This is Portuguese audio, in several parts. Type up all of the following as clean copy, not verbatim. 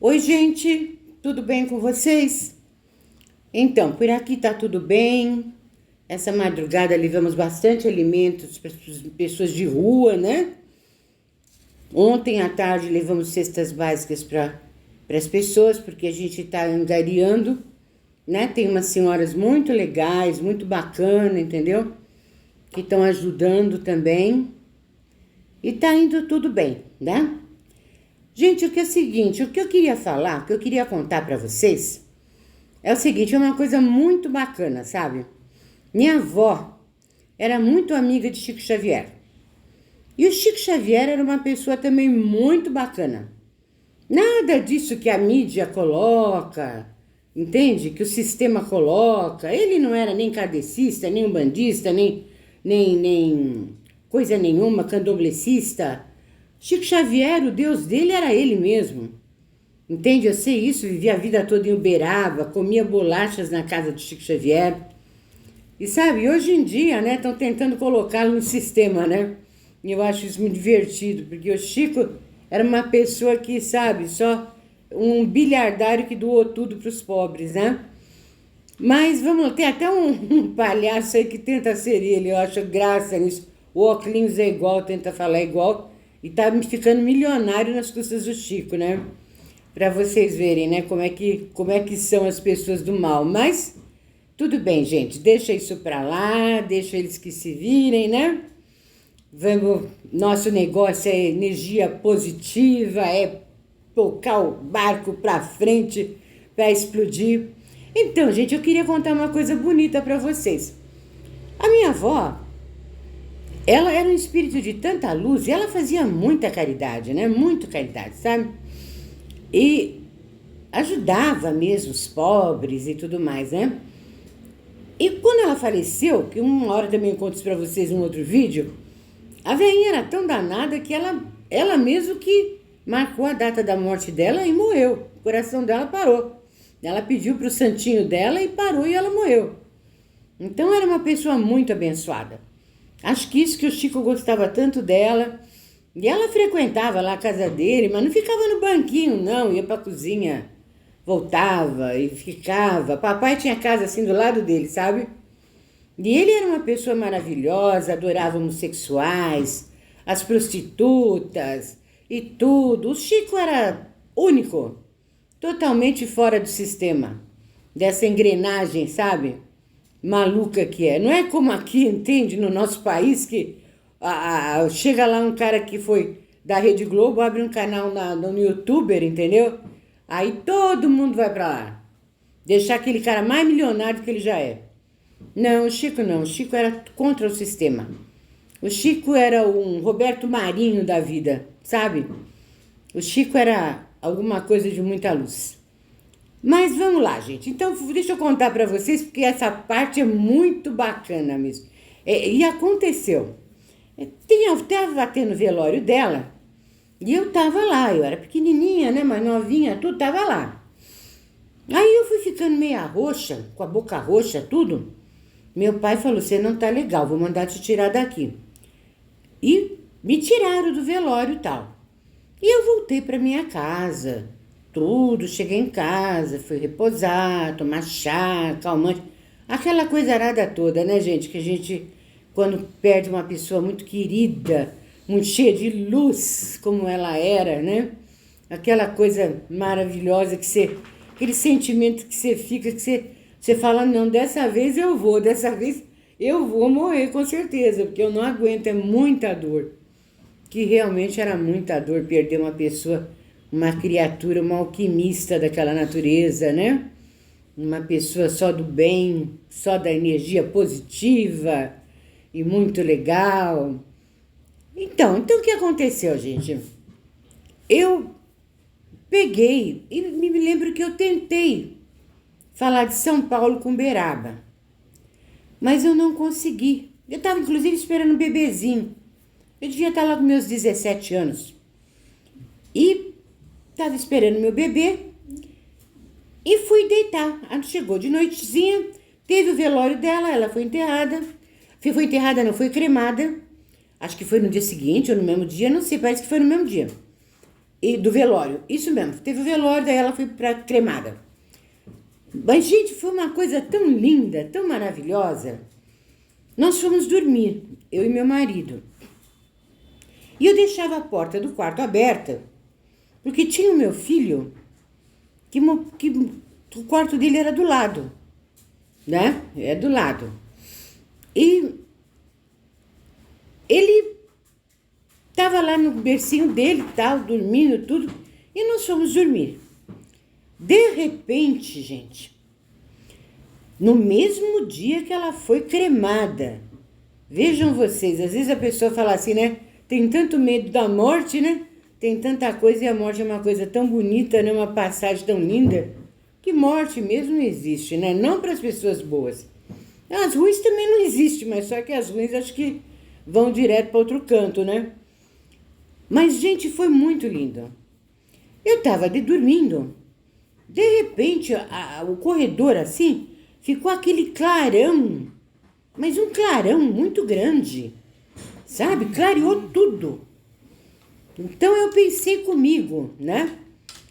Oi, gente, tudo bem com vocês? Então, por aqui tá tudo bem. Essa madrugada levamos bastante alimentos para as pessoas de rua, né? Ontem à tarde levamos cestas básicas para as pessoas, porque a gente está angariando, né? Tem umas senhoras muito legais, muito bacana, entendeu? Que estão ajudando também. E tá indo tudo bem, né? Gente, o que é o seguinte, o que eu queria falar, o que eu queria contar para vocês, é o seguinte, é uma coisa muito bacana, sabe? Minha avó era muito amiga de Chico Xavier. E o Chico Xavier era uma pessoa também muito bacana. Nada disso que a mídia coloca, entende? Que o sistema coloca. Ele não era nem kardecista, nem umbandista, nem coisa nenhuma, candomblessista. Chico Xavier, o Deus dele era ele mesmo. Entende? Eu sei isso, vivia a vida toda em Uberaba, comia bolachas na casa de Chico Xavier. E sabe, hoje em dia, né, estão tentando colocá-lo no sistema, né? E eu acho isso muito divertido, porque o Chico era uma pessoa que, sabe, só um bilhardário que doou tudo para os pobres, né? Mas vamos lá, tem até um palhaço aí que tenta ser ele, eu acho graça nisso. O óculos é igual, tenta falar igual, e tá ficando milionário nas custas do Chico, né? Para vocês verem, né, como é que são as pessoas do mal. Mas tudo bem, gente, deixa isso para lá, deixa eles que se virem, né? Vamos, nosso negócio é energia positiva, é tocar o barco para frente, para explodir. Então, gente, eu queria contar uma coisa bonita para vocês. A minha avó, ela era um espírito de tanta luz e ela fazia muita caridade, né? Muito caridade, sabe? E ajudava mesmo os pobres e tudo mais, né? E quando ela faleceu, que uma hora também eu conto isso pra vocês em um outro vídeo, a velhinha era tão danada que ela mesmo que marcou a data da morte dela e morreu. O coração dela parou. Ela pediu pro santinho dela e parou e ela morreu. Então era uma pessoa muito abençoada. Acho que isso que o Chico gostava tanto dela. E ela frequentava lá a casa dele, mas não ficava no banquinho, não. Ia pra cozinha, voltava e ficava. Papai tinha casa assim do lado dele, sabe? E ele era uma pessoa maravilhosa, adorava homossexuais, as prostitutas e tudo. O Chico era único, totalmente fora do sistema, dessa engrenagem, sabe? Maluca que é. Não é como aqui, entende, no nosso país, que chega lá um cara que foi da Rede Globo, abre um canal no YouTuber, entendeu? Aí todo mundo vai pra lá. Deixar aquele cara mais milionário do que ele já é. Não, o Chico não. O Chico era contra o sistema. O Chico era um Roberto Marinho da vida, sabe? O Chico era alguma coisa de muita luz. Mas vamos lá, gente. Então, deixa eu contar pra vocês, porque essa parte é muito bacana mesmo. E aconteceu. Tava tendo velório dela, e eu tava lá. Eu era pequenininha, né? Mais novinha, tudo tava lá. Aí eu fui ficando meia roxa, com a boca roxa, tudo. Meu pai falou, você não tá legal, vou mandar te tirar daqui. E me tiraram do velório e tal. E eu voltei para minha casa, tudo, cheguei em casa, fui repousar, tomar chá, calmante. Aquela coisa arada toda, né, gente? Que a gente, quando perde uma pessoa muito querida, muito cheia de luz, como ela era, né? Aquela coisa maravilhosa que você, aquele sentimento que você fica, que você fala, não, dessa vez eu vou morrer com certeza, porque eu não aguento, é muita dor. Que realmente era muita dor perder uma pessoa, uma criatura, uma alquimista daquela natureza, né? Uma pessoa só do bem, só da energia positiva e muito legal. Então o que aconteceu, gente? Eu peguei e me lembro que eu tentei falar de São Paulo com Uberaba, mas eu não consegui. Eu estava inclusive esperando um bebezinho. Eu devia estar lá com meus 17 anos. E estava esperando meu bebê e fui deitar. Ela chegou de noitezinha, teve o velório dela, ela foi enterrada. Foi enterrada, não, foi cremada. Acho que foi no dia seguinte ou no mesmo dia, não sei, parece que foi no mesmo dia. E do velório, isso mesmo. Teve o velório, daí ela foi pra cremada. Mas, gente, foi uma coisa tão linda, tão maravilhosa. Nós fomos dormir, eu e meu marido. E eu deixava a porta do quarto aberta, porque tinha o meu filho, que o quarto dele era do lado, né? É do lado. E ele estava lá no bercinho dele, tal, dormindo, tudo, e nós fomos dormir. De repente, gente, no mesmo dia que ela foi cremada, vejam vocês, às vezes a pessoa fala assim, né? Tem tanto medo da morte, né? Tem tanta coisa e a morte é uma coisa tão bonita, né? Uma passagem tão linda. Que morte mesmo não existe, né? Não para as pessoas boas. As ruins também não existem, mas só que as ruins acho que vão direto para outro canto, né? Mas, gente, foi muito lindo. Eu estava dormindo. De repente, o corredor assim, ficou aquele clarão. Mas um clarão muito grande. Sabe? Clareou tudo. Então eu pensei comigo, né?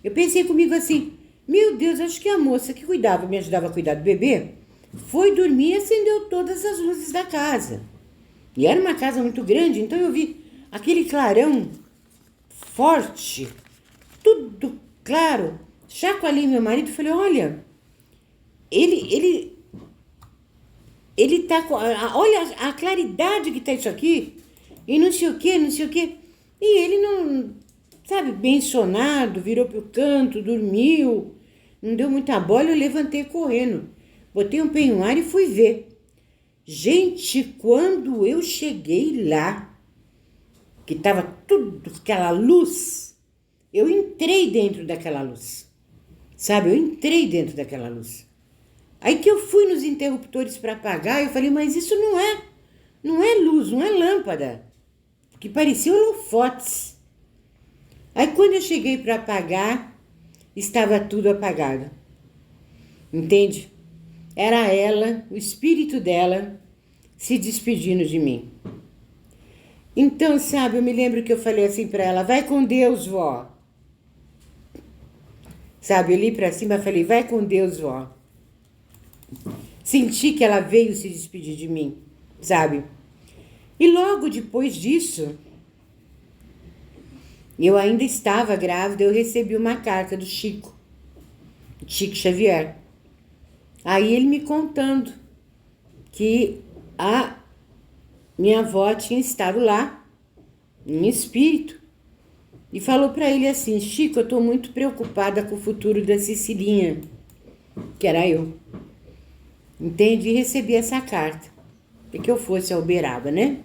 Eu pensei comigo assim, meu Deus, acho que a moça que me ajudava a cuidar do bebê, foi dormir e acendeu todas as luzes da casa. E era uma casa muito grande, então eu vi aquele clarão forte, tudo claro. Chacoalhei meu marido e falei, olha, ele tá com, olha a claridade que tá isso aqui, e não sei o que, não sei o que. E ele não, sabe, bem sonado, virou pro canto, dormiu, não deu muita bola, eu levantei correndo. Botei um penhoar e fui ver. Gente, quando eu cheguei lá, que tava tudo, aquela luz, eu entrei dentro daquela luz. Sabe, eu entrei dentro daquela luz. Aí que eu fui nos interruptores para apagar, eu falei, mas isso não é luz, não é lâmpada. Que parecia holofotes. Aí quando eu cheguei para apagar, estava tudo apagado. Entende? Era ela, o espírito dela, se despedindo de mim. Então, sabe, eu me lembro que eu falei assim para ela, vai com Deus, vó. Sabe, eu olhei para cima e falei, vai com Deus, vó. Senti que ela veio se despedir de mim, sabe? E logo depois disso, eu ainda estava grávida, eu recebi uma carta do Chico Xavier. Aí ele me contando que a minha avó tinha estado lá, em espírito, e falou para ele assim, Chico, eu estou muito preocupada com o futuro da Cecilinha, que era eu. Entende? E recebi essa carta, para que eu fosse a Uberaba, né?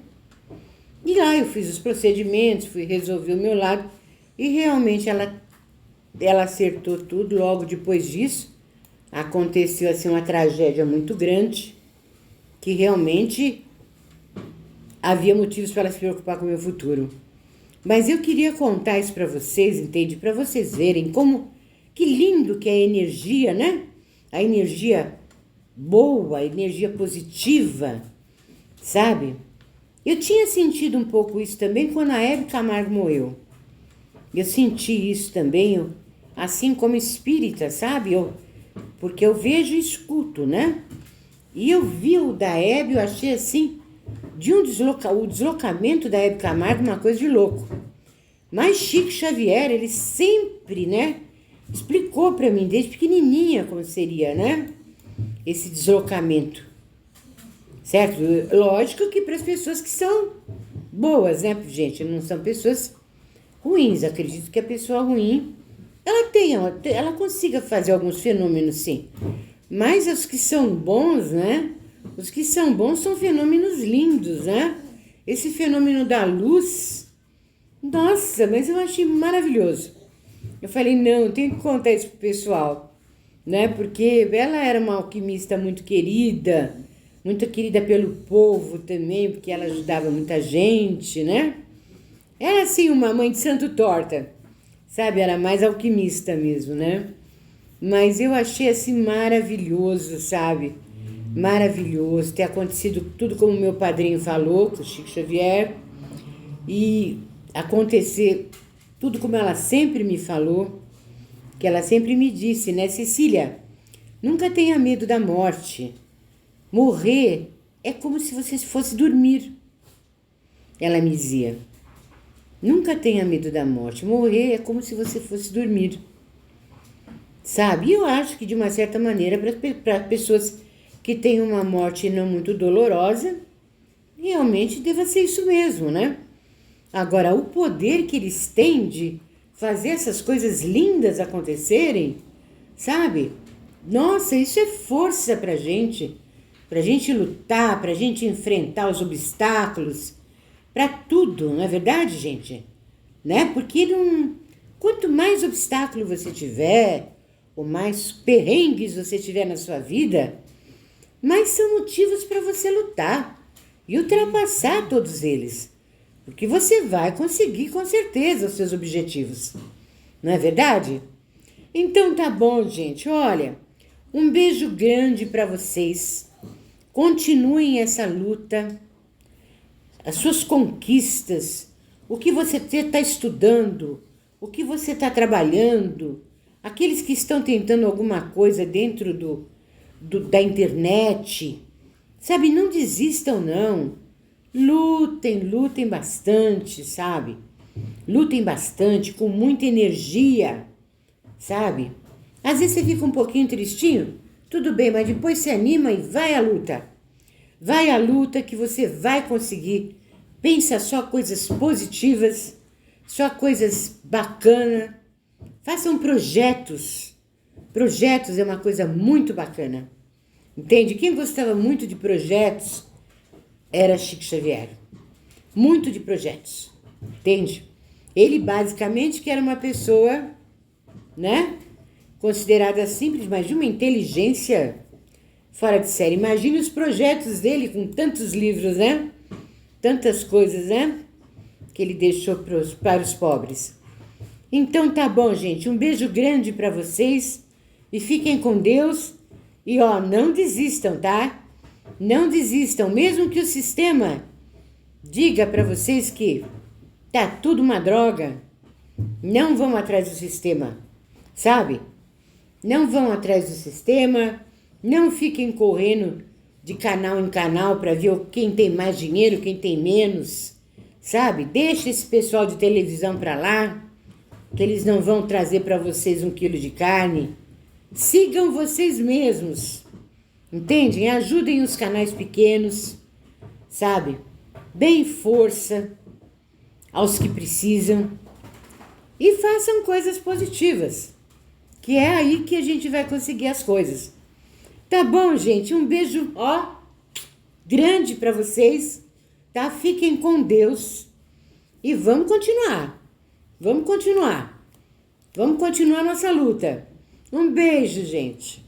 E lá eu fiz os procedimentos, fui resolver o meu lado, e realmente ela acertou tudo. Logo depois disso, aconteceu assim uma tragédia muito grande, que realmente havia motivos para ela se preocupar com o meu futuro. Mas eu queria contar isso para vocês, entende? Para vocês verem que lindo que é a energia, né? A energia boa, a energia positiva, sabe? Eu tinha sentido um pouco isso também quando a Hebe Camargo morreu. Eu senti isso também, assim como espírita, sabe? Porque eu vejo e escuto, né? E eu vi o da Hebe, eu achei assim, o deslocamento da Hebe Camargo uma coisa de louco. Mas Chico Xavier, ele sempre, né, explicou para mim desde pequenininha como seria, né, esse deslocamento. Certo? Lógico que para as pessoas que são boas, né, gente, não são pessoas ruins. Acredito que a pessoa ruim, ela consiga fazer alguns fenômenos, sim. Mas os que são bons, né, os que são bons são fenômenos lindos, né? Esse fenômeno da luz, nossa, mas eu achei maravilhoso. Eu falei, não, eu tenho que contar isso pro pessoal, né? Porque ela era uma alquimista muito querida pelo povo também, porque ela ajudava muita gente, né? Era assim uma mãe de santo torta, sabe? Era mais alquimista mesmo, né? Mas eu achei assim maravilhoso, sabe? Maravilhoso ter acontecido tudo como meu padrinho falou, com o Chico Xavier, e acontecer tudo como ela sempre me falou, que ela sempre me disse, né, Cecília? Nunca tenha medo da morte. Morrer é como se você fosse dormir. Ela me dizia, nunca tenha medo da morte. Morrer é como se você fosse dormir. Sabe? E eu acho que de uma certa maneira, para pessoas que têm uma morte não muito dolorosa, realmente deva ser isso mesmo, né? Agora, o poder que eles têm de fazer essas coisas lindas acontecerem, sabe? Nossa, isso é força pra gente lutar, pra gente enfrentar os obstáculos, pra tudo, não é verdade, gente? Né? Porque quanto mais obstáculo você tiver, ou mais perrengues você tiver na sua vida, mais são motivos para você lutar e ultrapassar todos eles. Porque você vai conseguir com certeza os seus objetivos. Não é verdade? Então tá bom, gente. Olha, um beijo grande para vocês. Continuem essa luta, as suas conquistas, o que você está estudando, o que você está trabalhando, aqueles que estão tentando alguma coisa dentro da internet, sabe? Não desistam, não. Lutem bastante, sabe? Lutem bastante, com muita energia, sabe? Às vezes você fica um pouquinho tristinho, tudo bem, mas depois se anima e vai à luta. Vai à luta que você vai conseguir. Pensa só coisas positivas, só coisas bacanas. Façam projetos. Projetos é uma coisa muito bacana. Entende? Quem gostava muito de projetos era Chico Xavier. Muito de projetos. Entende? Ele basicamente que era uma pessoa, né? Considerada simples, mas de uma inteligência fora de série. Imagine os projetos dele com tantos livros, né? Tantas coisas, né? Que ele deixou para os pobres. Então tá bom, gente. Um beijo grande para vocês. E fiquem com Deus. E ó, não desistam, tá? Não desistam. Mesmo que o sistema diga para vocês que tá tudo uma droga, não vão atrás do sistema, sabe? Não vão atrás do sistema, não fiquem correndo de canal em canal para ver quem tem mais dinheiro, quem tem menos, sabe? Deixa esse pessoal de televisão para lá, que eles não vão trazer para vocês 1 quilo de carne. Sigam vocês mesmos, entendem? Ajudem os canais pequenos, sabe? Deem força aos que precisam e façam coisas positivas, que é aí que a gente vai conseguir as coisas. Tá bom, gente? Um beijo, ó, grande para vocês, tá? Fiquem com Deus e vamos continuar. Vamos continuar. Vamos continuar nossa luta. Um beijo, gente.